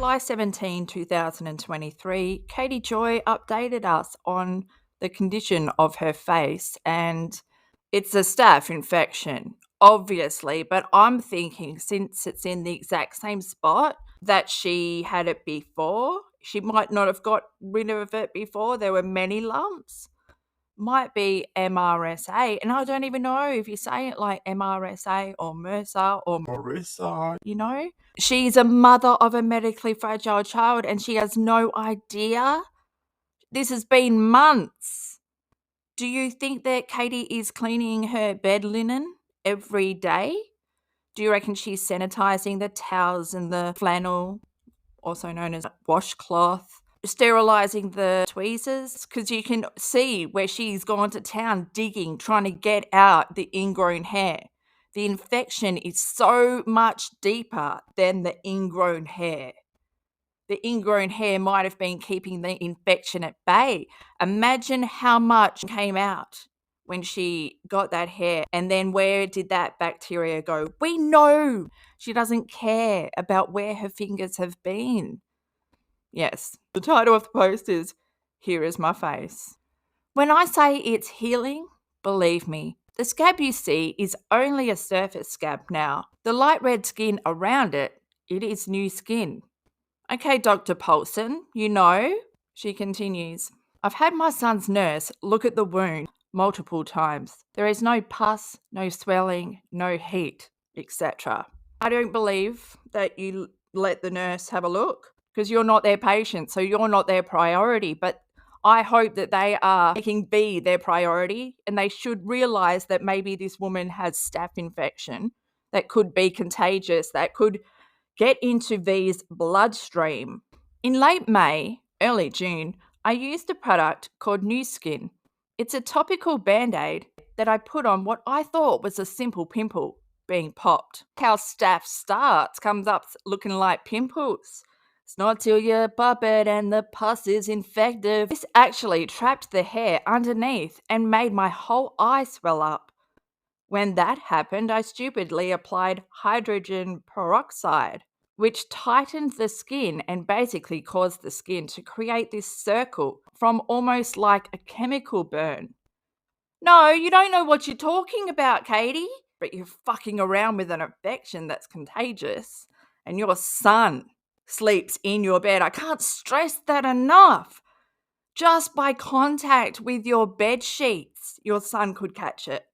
July 17, 2023, Katie Joy updated us on the condition of her face, and it's a staph infection, obviously, but I'm thinking since it's in the exact same spot that she had it before, she might not have got rid of it before. There were many lumps. Might be MRSA, and I don't even know if you say it like MRSA or MRSA or Marissa, She's a mother of a medically fragile child and she has no idea. This has been months. Do you think that Katie is cleaning her bed linen every day? Do you reckon she's sanitizing the towels and the flannel, also known as washcloth, sterilizing the tweezers? Because you can see where she's gone to town digging, trying to get out the ingrown hair. The infection is so much deeper than the ingrown hair. The ingrown hair might have been keeping the infection at bay. Imagine how much came out when she got that hair, and then where did that bacteria go? We know she doesn't care about where her fingers have been. Yes, the title of the post is "Here is my face." When I say it's healing, believe me, the scab you see is only a surface scab now. The light red skin around it, it is new skin. Okay, Dr. Paulson, she continues, I've had my son's nurse look at the wound multiple times. There is no pus, no swelling, no heat, etc. I don't believe that you let the nurse have a look because you're not their patient, so you're not their priority. But I hope that they are making B their priority and they should realize that maybe this woman has staph infection that could be contagious, that could get into V's bloodstream. In late May, early June, I used a product called New Skin. It's a topical Band-Aid that I put on what I thought was a simple pimple being popped. How staph starts, comes up looking like pimples. It's not till you pop it and the pus is infected. This actually trapped the hair underneath and made my whole eye swell up. When that happened, I stupidly applied hydrogen peroxide, which tightened the skin and basically caused the skin to create this circle from almost like a chemical burn. No, you don't know what you're talking about, Katie. But you're fucking around with an infection that's contagious and your son sleeps in your bed. I can't stress that enough. Just by contact with your bed sheets, your son could catch it.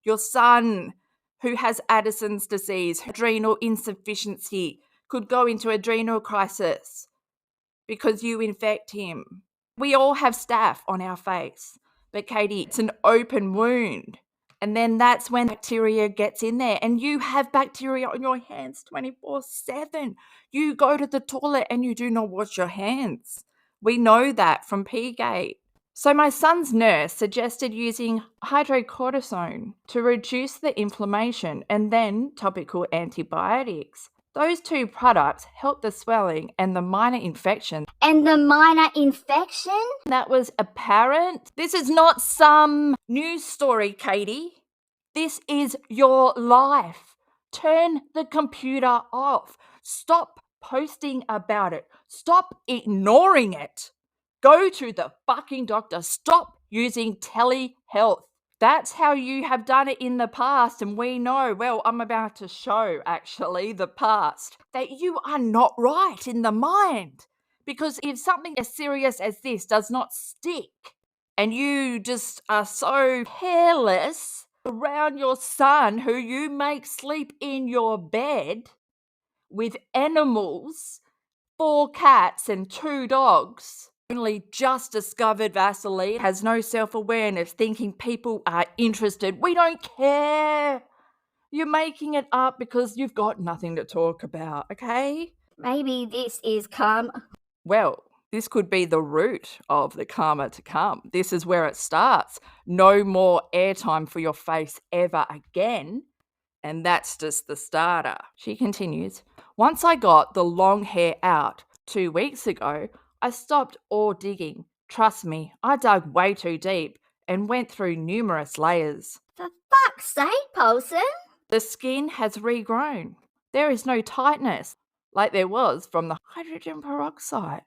Your son, who has Addison's disease, adrenal insufficiency, could go into adrenal crisis because you infect him. We all have staph on our face, but Katie, it's an open wound. And then that's when bacteria gets in there and you have bacteria on your hands 24/7. You go to the toilet and you do not wash your hands. We know that from P-Gate. So my son's nurse suggested using hydrocortisone to reduce the inflammation and then topical antibiotics. Those two products helped the swelling and the minor infection. And the minor infection? That was apparent. This is not some news story, Katie. This is your life. Turn the computer off. Stop posting about it. Stop ignoring it. Go to the fucking doctor. Stop using telehealth. That's how you have done it in the past, and we know, well, I'm about to show, actually, the past, that you are not right in the mind. Because if something as serious as this does not stick, and you just are so careless around your son who you make sleep in your bed with animals, 4 cats and 2 dogs, only just discovered Vaseline, has no self-awareness, thinking people are interested. We don't care. You're making it up because you've got nothing to talk about, okay? Maybe this is karma. Well, this could be the root of the karma to come. This is where it starts. No more airtime for your face ever again. And that's just the starter. She continues, once I got the long hair out 2 weeks ago, I stopped all digging. Trust me, I dug way too deep and went through numerous layers. For fuck's sake, Paulson. The skin has regrown. There is no tightness. like there was from the hydrogen peroxide.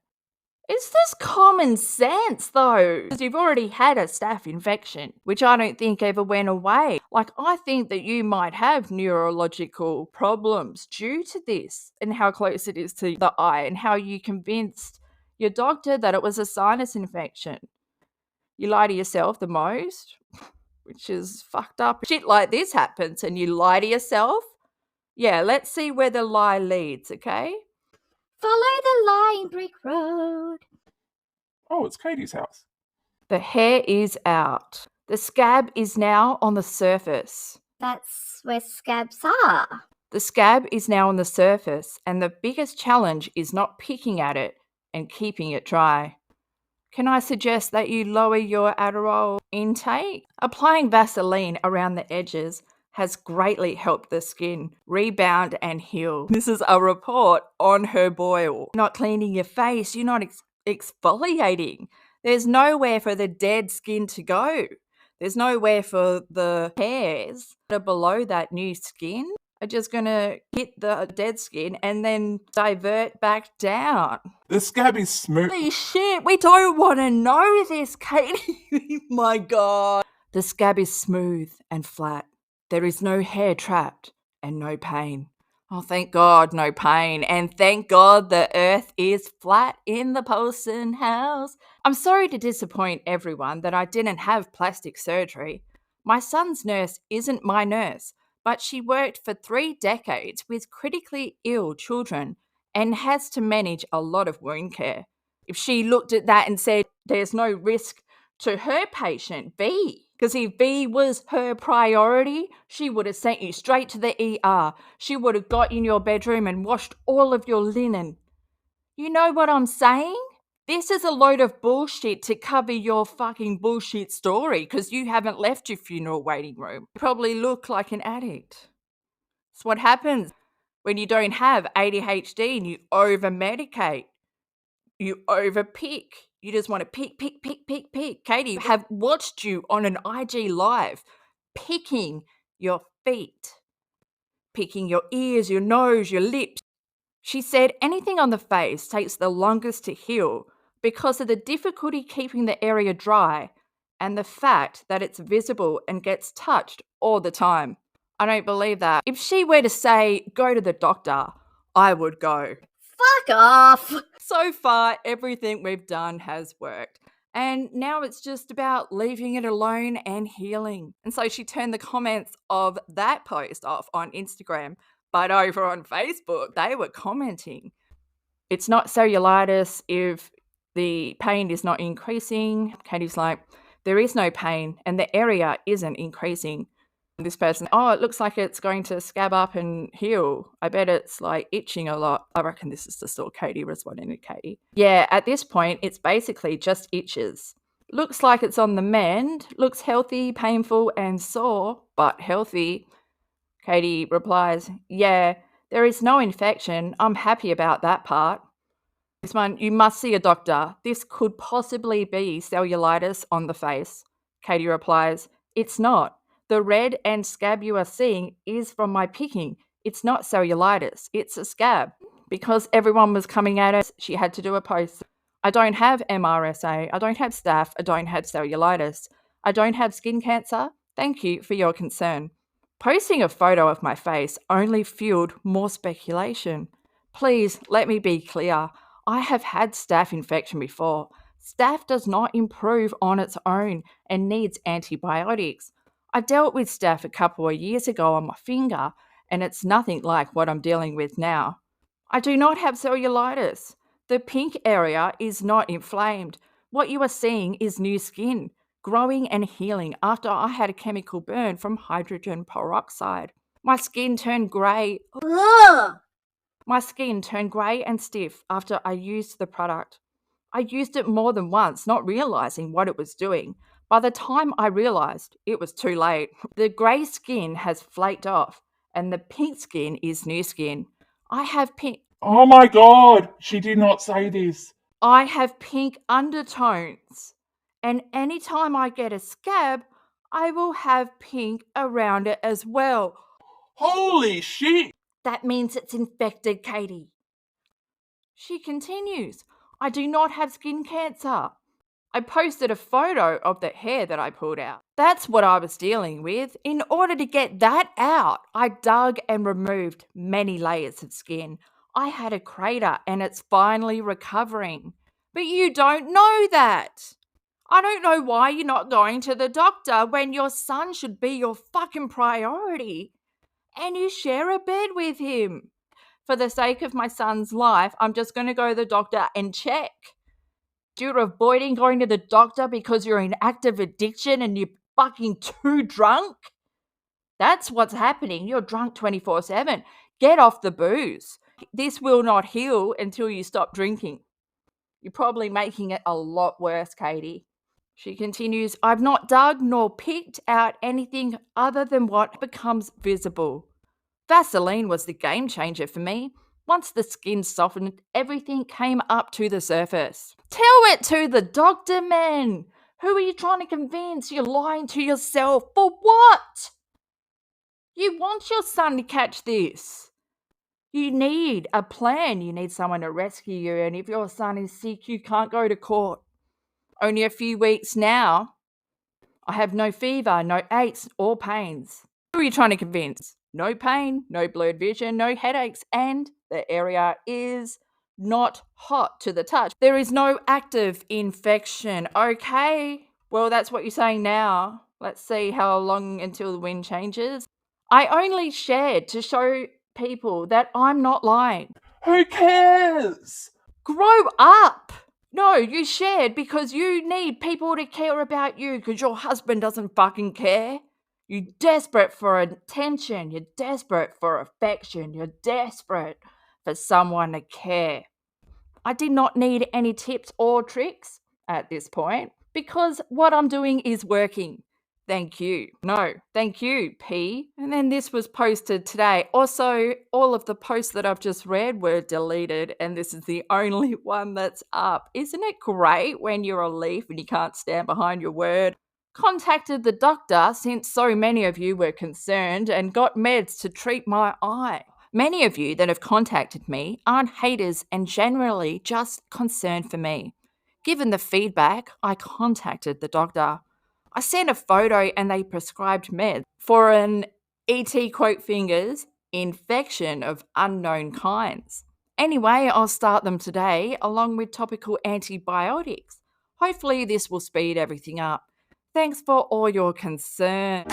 It's just common sense, though, because you've already had a staph infection, which I don't think ever went away. Like, I think that you might have neurological problems due to this and how close it is to the eye and how you convinced your doctor that it was a sinus infection. You lie to yourself the most, which is fucked up. Shit like this happens and you lie to yourself. Yeah, let's see where the lie leads, okay? Follow the lying brick road. Oh, it's Katie's house. The hair is out. The scab is now on the surface. That's where scabs are. The scab is now on the surface, and the biggest challenge is not picking at it and keeping it dry. Can I suggest that you lower your Adderall intake? Applying Vaseline around the edges has greatly helped the skin rebound and heal. This is a report on her boil. Not cleaning your face, you're not exfoliating. There's nowhere for the dead skin to go. There's nowhere for the hairs that are below that new skin are just going to hit the dead skin and then divert back down. The scab is smooth. Holy shit, we don't want to know this, Katie. My God. The scab is smooth and flat. There is no hair trapped and no pain. Oh, thank God, no pain. And thank God the earth is flat in the Polson house. I'm sorry to disappoint everyone that I didn't have plastic surgery. My son's nurse isn't my nurse, but she worked for 3 decades with critically ill children and has to manage a lot of wound care. If she looked at that and said there's no risk to her patient, B, because if B was her priority, she would have sent you straight to the ER. She would have got in your bedroom and washed all of your linen. You know what I'm saying? This is a load of bullshit to cover your fucking bullshit story because you haven't left your funeral waiting room. You probably look like an addict. It's what happens when you don't have ADHD and you over-medicate. You over-pick. You just want to pick. Katie, I have watched you on an IG live picking your feet, picking your ears, your nose, your lips. She said anything on the face takes the longest to heal because of the difficulty keeping the area dry and the fact that it's visible and gets touched all the time. I don't believe that. If she were to say, go to the doctor, I would go. Fuck off. So far, everything we've done has worked. And now it's just about leaving it alone and healing. And so she turned the comments of that post off on Instagram, but over on Facebook, they were commenting. It's not cellulitis if the pain is not increasing. Katie's like, there is no pain and the area isn't increasing. This person, oh, it looks like it's going to scab up and heal. I bet it's like itching a lot. I reckon this is just all Katie responding to Katie. Yeah, at this point, it's basically just itches. Looks like it's on the mend. Looks healthy, painful, and sore, but healthy. Katie replies, yeah, there is no infection. I'm happy about that part. This one, you must see a doctor. This could possibly be cellulitis on the face. Katie replies, it's not. The red and scab you are seeing is from my picking. It's not cellulitis. It's a scab. Because everyone was coming at us, she had to do a post. I don't have MRSA. I don't have staph. I don't have cellulitis. I don't have skin cancer. Thank you for your concern. Posting a photo of my face only fueled more speculation. Please let me be clear. I have had staph infection before. Staph does not improve on its own and needs antibiotics. I dealt with staph a couple of years ago on my finger, and it's nothing like what I'm dealing with now. I do not have cellulitis. The pink area is not inflamed. What you are seeing is new skin, growing and healing after I had a chemical burn from hydrogen peroxide. My skin turned grey. Ugh. My skin turned grey and stiff after I used the product. I used it more than once, not realising what it was doing. By the time I realised, it was too late. The grey skin has flaked off, and the pink skin is new skin. I have pink Oh my God, she did not say this. I have pink undertones, and anytime I get a scab, I will have pink around it as well. Holy shit. That means it's infected, Katie. She continues, I do not have skin cancer. I posted a photo of the hair that I pulled out. That's what I was dealing with. In order to get that out, I dug and removed many layers of skin. I had a crater and it's finally recovering. But you don't know that. I don't know why you're not going to the doctor when your son should be your fucking priority and you share a bed with him. For the sake of my son's life, I'm just going to go to the doctor and check. You're avoiding going to the doctor because you're in active addiction and you're fucking too drunk? That's what's happening. You're drunk 24/7. Get off the booze. This will not heal until you stop drinking. You're probably making it a lot worse, Katie. She continues, I've not dug nor picked out anything other than what becomes visible. Vaseline was the game changer for me. Once the skin softened, everything came up to the surface. Tell it to the doctor, man. Who are you trying to convince? You're lying to yourself. For what? You want your son to catch this. You need a plan. You need someone to rescue you. And if your son is sick, you can't go to court. Only a few weeks now. I have no fever, no aches or pains. Who are you trying to convince? No pain, no blurred vision, no headaches, and the area is not hot to the touch. There is no active infection. Okay, well, that's what you're saying now. Let's see how long until the wind changes. I only shared to show people that I'm not lying. Who cares? Grow up! No, you shared because you need people to care about you because your husband doesn't fucking care. You're desperate for attention. You're desperate for affection. You're desperate for someone to care. I did not need any tips or tricks at this point because what I'm doing is working. Thank you. No, thank you, P. And then this was posted today. Also, all of the posts that I've just read were deleted, and this is the only one that's up. Isn't it great when you're a leaf and you can't stand behind your word? Contacted the doctor since so many of you were concerned and got meds to treat my eye. Many of you that have contacted me aren't haters and generally just concerned for me. Given the feedback, I contacted the doctor. I sent a photo and they prescribed meds for an ET quote fingers infection of unknown kinds. Anyway, I'll start them today along with topical antibiotics. Hopefully this will speed everything up. Thanks for all your concern.